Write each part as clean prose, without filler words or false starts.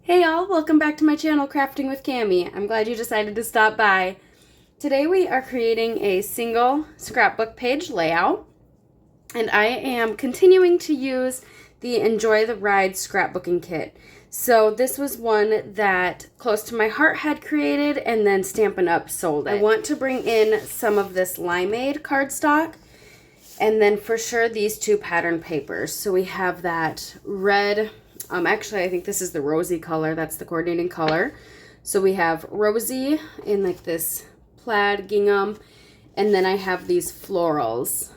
Hey y'all, welcome back to my channel, Crafting with Cami. I'm glad you decided to stop by. Today we are creating a single scrapbook page layout, and I am continuing to use the Enjoy the Ride scrapbooking kit. So this was one that Close to My Heart had created, and then Stampin' Up! Sold it. I want to bring in some of this limeade cardstock, and then for sure these two pattern papers. So we have that red, actually I think this is the rosy color, that's the coordinating color. So we have rosy in like this plaid gingham, and then I have these florals,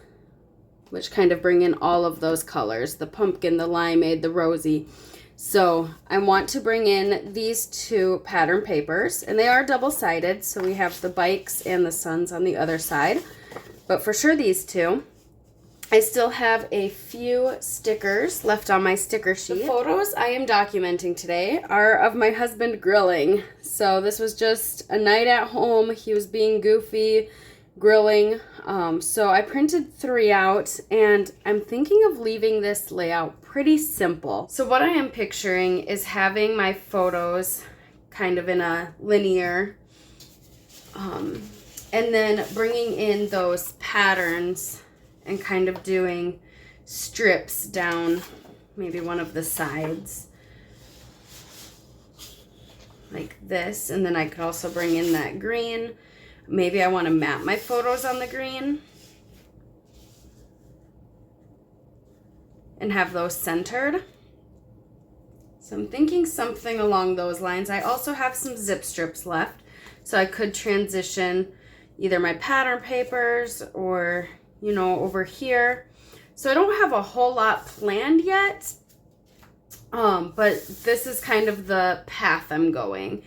which kind of bring in all of those colors, the pumpkin, the limeade, the rosy. So I want to bring in these two pattern papers, and they are double-sided, so we have the bikes and the suns on the other side, but for sure these two. I still have a few stickers left on my sticker sheet. The photos I am documenting today are of my husband grilling. So this was just a night at home. He was being goofy, grilling. So I printed 3 out, and I'm thinking of leaving this layout pretty simple. So what I am picturing is having my photos kind of in a linear, and then bringing in those patterns and kind of doing strips down maybe one of the sides like this. And then I could also bring in that green. Maybe I want to map my photos on the green and have those centered. So I'm thinking something along those lines. I also have some zip strips left, so I could transition either my pattern papers or, you know, over here. So I don't have a whole lot planned yet, but this is kind of the path I'm going.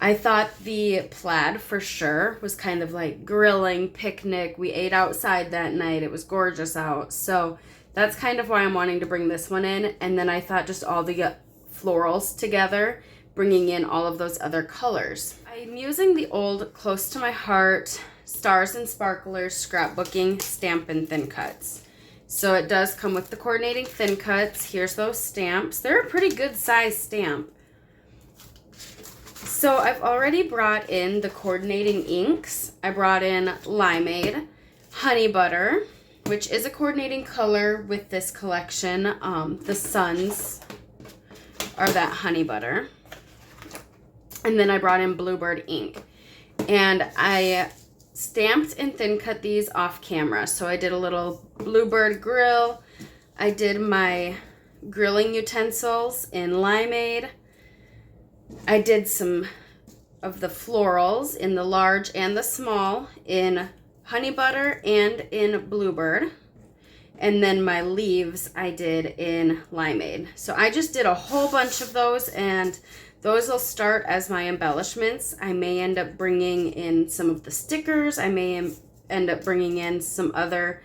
I thought the plaid for sure was kind of like grilling, picnic. We ate outside that night. It was gorgeous out. So that's kind of why I'm wanting to bring this one in. And then I thought just all the florals together, bringing in all of those other colors. I'm using the old Close to My Heart Stars and Sparklers scrapbooking Stampin' Thin Cuts. So it does come with the coordinating thin cuts. Here's those stamps. They're a pretty good size stamp. So I've already brought in the coordinating inks. I brought in limeade, honey butter, which is a coordinating color with this collection. The suns are that honey butter. And then I brought in bluebird ink. And I stamped and thin cut these off camera. So I did a little bluebird grill. I did my grilling utensils in limeade. I did some of the florals in the large and the small in honey butter and in bluebird. And then my leaves I did in limeade. So I just did a whole bunch of those, and those will start as my embellishments. I may end up bringing in some of the stickers. I may end up bringing in some other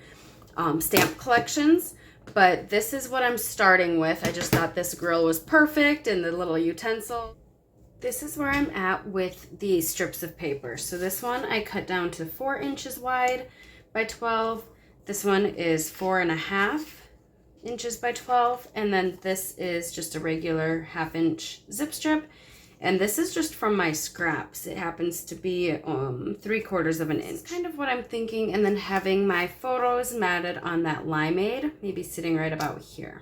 stamp collections. But this is what I'm starting with. I just thought this grill was perfect, and the little utensil. This is where I'm at with the strips of paper. So this one I cut down to 4 inches wide by 12. This one is 4.5 inches by 12, and then this is just a regular 1/2 inch zip strip, and this is just from my scraps. It happens to be 3/4 of an inch. That's kind of what I'm thinking, and then having my photos matted on that limeade, maybe sitting right about here.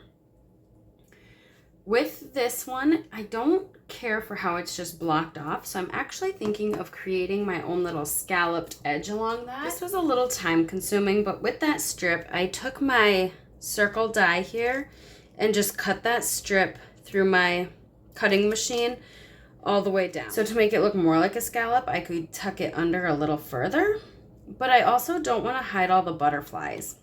With this one, I don't care for how it's just blocked off, so I'm actually thinking of creating my own little scalloped edge along that. This was a little time consuming, but with that strip, I took my circle die here and just cut that strip through my cutting machine all the way down. So to make it look more like a scallop, I could tuck it under a little further, but I also don't want to hide all the butterflies.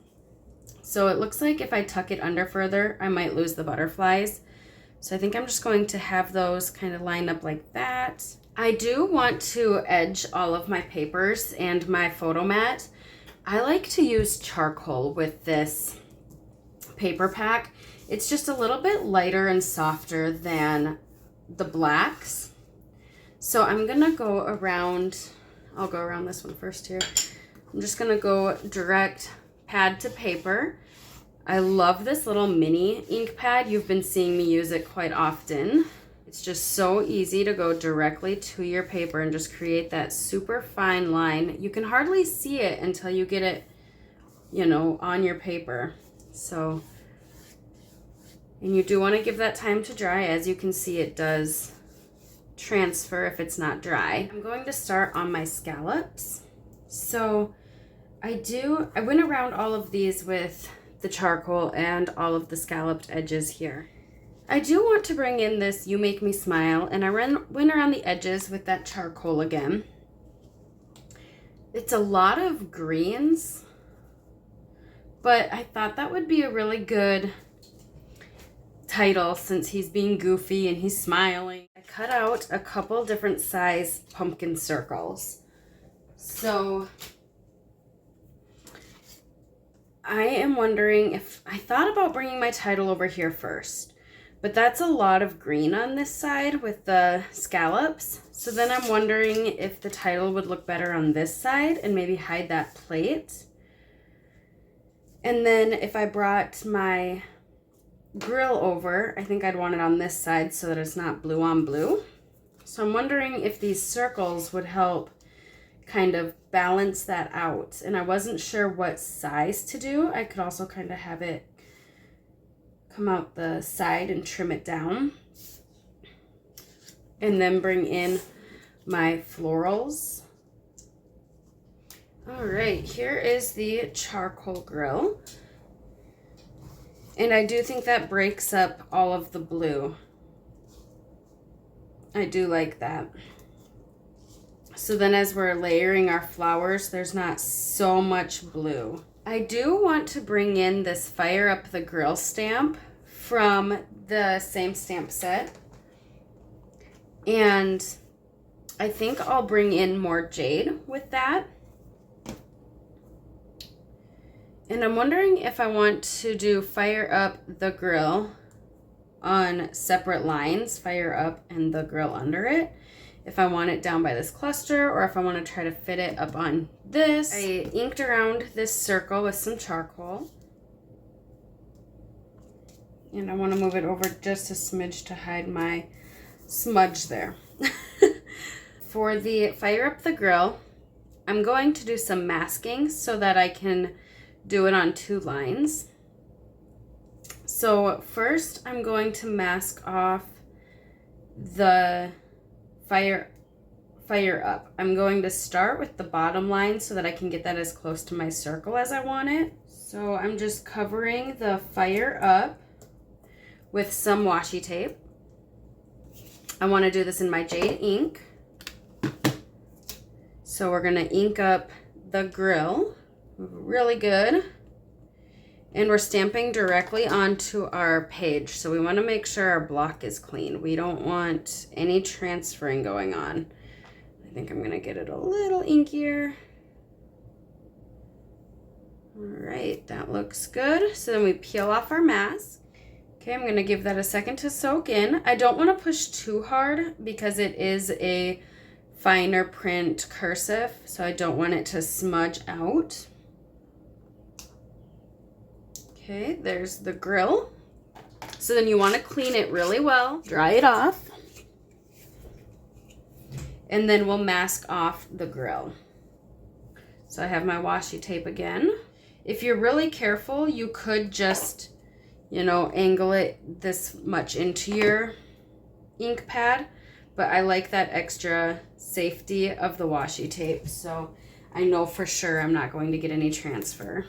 So it looks like if I tuck it under further, I might lose the butterflies. So I think I'm just going to have those kind of lined up like that. I do want to edge all of my papers and my photo mat. I like to use charcoal with this paper pack. It's just a little bit lighter and softer than the blacks. So I'm gonna go around, I'll go around this one first here. I'm just gonna go direct pad to paper. I love this little mini ink pad. You've been seeing me use it quite often. It's just so easy to go directly to your paper and just create that super fine line. You can hardly see it until you get it, you know, on your paper. So, and you do want to give that time to dry. As you can see, it does transfer if it's not dry. I'm going to start on my scallops. So I went around all of these with the charcoal and all of the scalloped edges here. I do want to bring in this You Make Me Smile, and I went around the edges with that charcoal again. It's a lot of greens, but I thought that would be a really good title since he's being goofy and he's smiling. I cut out a couple different size pumpkin circles. So I am wondering if I thought about bringing my title over here first, but that's a lot of green on this side with the scallops. So then I'm wondering if the title would look better on this side and maybe hide that plate. And then if I brought my grill over, I think I'd want it on this side so that it's not blue on blue. So I'm wondering if these circles would help kind of balance that out. And I wasn't sure what size to do. I could also kind of have it come out the side and trim it down. And then bring in my florals. All right, here is the charcoal grill. And I do think that breaks up all of the blue. I do like that. So then as we're layering our flowers, there's not so much blue. I do want to bring in this Fire Up the Grill stamp from the same stamp set. And I think I'll bring in more jade with that. And I'm wondering if I want to do Fire Up the Grill on separate lines, Fire Up and the grill under it. If I want it down by this cluster or if I want to try to fit it up on this. I inked around this circle with some charcoal. And I want to move it over just a smidge to hide my smudge there. For the Fire Up the Grill, I'm going to do some masking so that I can do it on 2 lines. So first I'm going to mask off the fire up. I'm going to start with the bottom line so that I can get that as close to my circle as I want it. So I'm just covering the fire up with some washi tape. I want to do this in my jade ink. So we're going to ink up the grill really good. And we're stamping directly onto our page. So we want to make sure our block is clean. We don't want any transferring going on. I think I'm going to get it a little inkier. All right, that looks good. So then we peel off our mask. Okay, I'm going to give that a second to soak in. I don't want to push too hard because it is a finer print cursive. So I don't want it to smudge out. Okay, there's the grill. So then you want to clean it really well, dry it off, and then we'll mask off the grill. So I have my washi tape again. If you're really careful, you could just, you know, angle it this much into your ink pad, but I like that extra safety of the washi tape, so I know for sure I'm not going to get any transfer.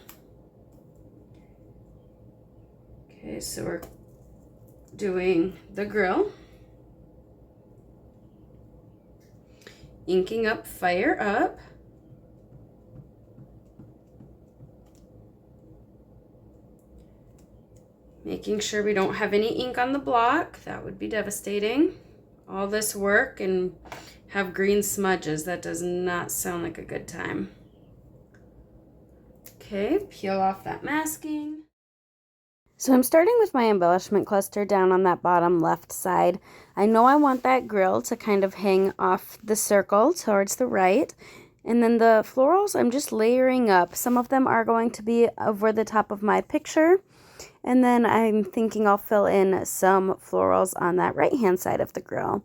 Okay, so we're doing the grill. Inking up Fire Up. Making sure we don't have any ink on the block. That would be devastating. All this work and have green smudges. That does not sound like a good time. Okay, peel off that masking. So I'm starting with my embellishment cluster down on that bottom left side. I know I want that grill to kind of hang off the circle towards the right. And then the florals, I'm just layering up. Some of them are going to be over the top of my picture. And then I'm thinking I'll fill in some florals on that right-hand side of the grill,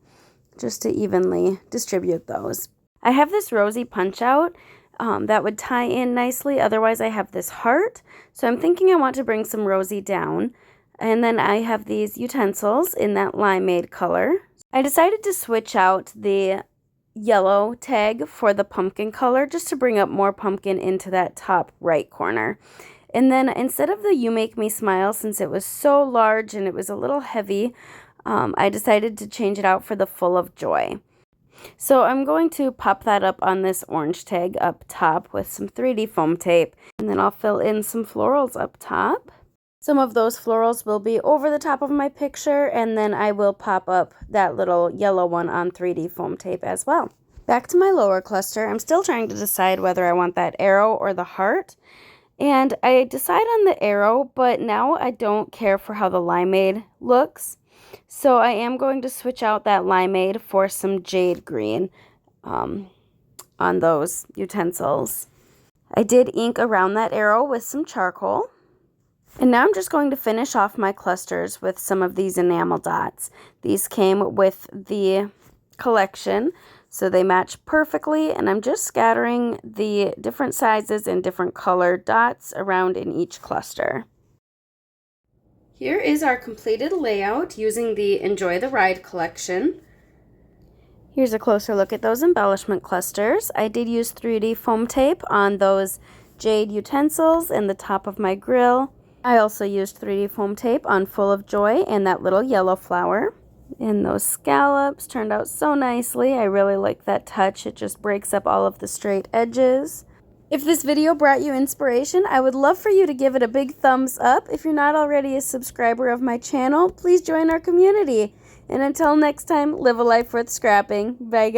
just to evenly distribute those. I have this rosy punch out that would tie in nicely. Otherwise, I have this heart. So I'm thinking I want to bring some rosy down. And then I have these utensils in that limeade color. I decided to switch out the yellow tag for the pumpkin color just to bring up more pumpkin into that top right corner. And then instead of the You Make Me Smile, since it was so large and it was a little heavy, I decided to change it out for the Full of Joy. So I'm going to pop that up on this orange tag up top with some 3D foam tape, and then I'll fill in some florals up top. Some of those florals will be over the top of my picture, and then I will pop up that little yellow one on 3D foam tape as well. Back to my lower cluster, I'm still trying to decide whether I want that arrow or the heart. And I decide on the arrow, but now I don't care for how the limeade looks. So I am going to switch out that limeade for some jade green on those utensils. I did ink around that arrow with some charcoal. And now I'm just going to finish off my clusters with some of these enamel dots. These came with the collection, so they match perfectly, and I'm just scattering the different sizes and different colored dots around in each cluster. Here is our completed layout using the Enjoy the Ride collection. Here's a closer look at those embellishment clusters. I did use 3D foam tape on those jade utensils and the top of my grill. I also used 3D foam tape on Full of Joy and that little yellow flower. And those scallops turned out so nicely. I really like that touch. It just breaks up all of the straight edges. If this video brought you inspiration, I would love for you to give it a big thumbs up. If you're not already a subscriber of my channel, please join our community. And until next time, live a life worth scrapping. Bye, guys.